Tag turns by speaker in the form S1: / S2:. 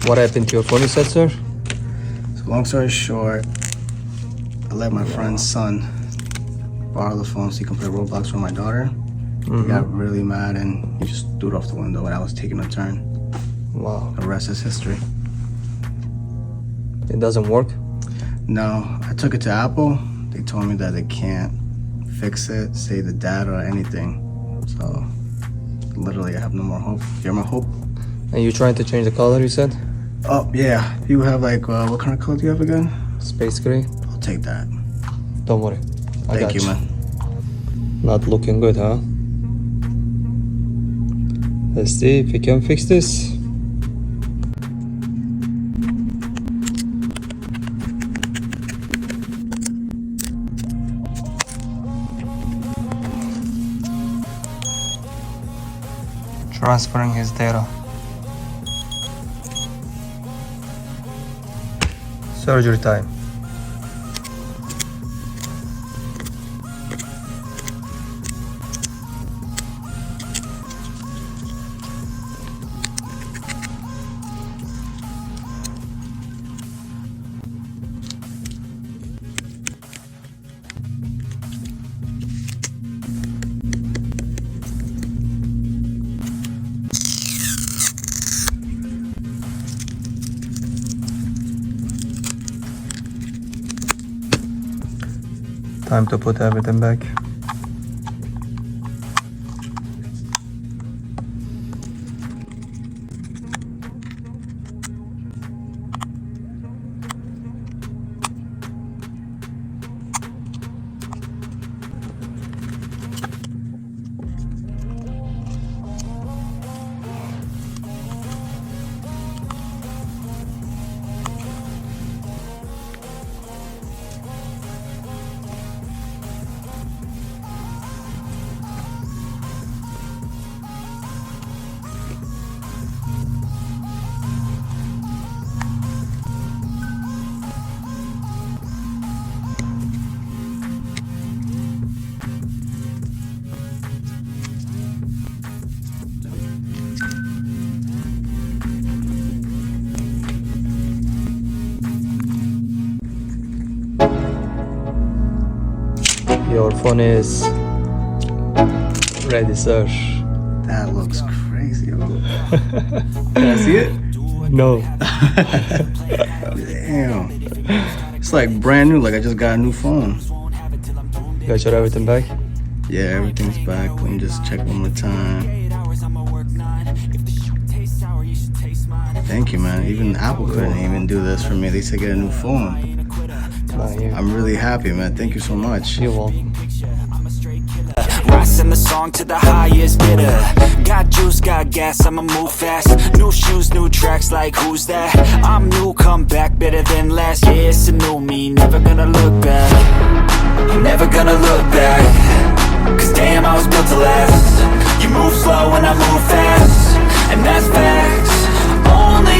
S1: What happened to your phone, you said, sir?
S2: So long story short, I let my friend's son borrow the phone so he can play Roblox with my daughter. He got really mad and he just threw it off the window when I was taking a turn.
S1: Wow.
S2: The rest is history.
S1: It doesn't work?
S2: No, I took it to Apple. They told me that they can't fix it, save the data or anything. So literally I have no more hope. You're my hope.
S1: And you're trying to change the color, you said?
S2: Oh yeah, you have like, what kind of color do you have again?
S1: Space gray?
S2: I'll take that.
S1: Don't worry. I got
S2: Thank you, man.
S1: Not looking good, huh? Let's see if we can fix this. Transferring his data. Surgery time. Time to put everything back. Your phone is ready, sir.
S2: That looks crazy. Can I see it?
S1: No.
S2: Damn. It's like brand new, like I just got a new phone.
S1: You got your everything back?
S2: Yeah, everything's back. Let me just check one more time. Thank you, man. Even Apple couldn't even do this for me. They said get a new phone. I'm really happy, man. Thank you so much.
S1: You're welcome.
S3: Rising the song to the highest bidder. Got juice, got gas, I'ma move fast. New shoes, new tracks, like who's that? I'm new, come back better than last. Yeah, it's a new me, never gonna look back. I'm never gonna look back. Cause damn, I was built to last. You move slow and I move fast, and that's facts. Only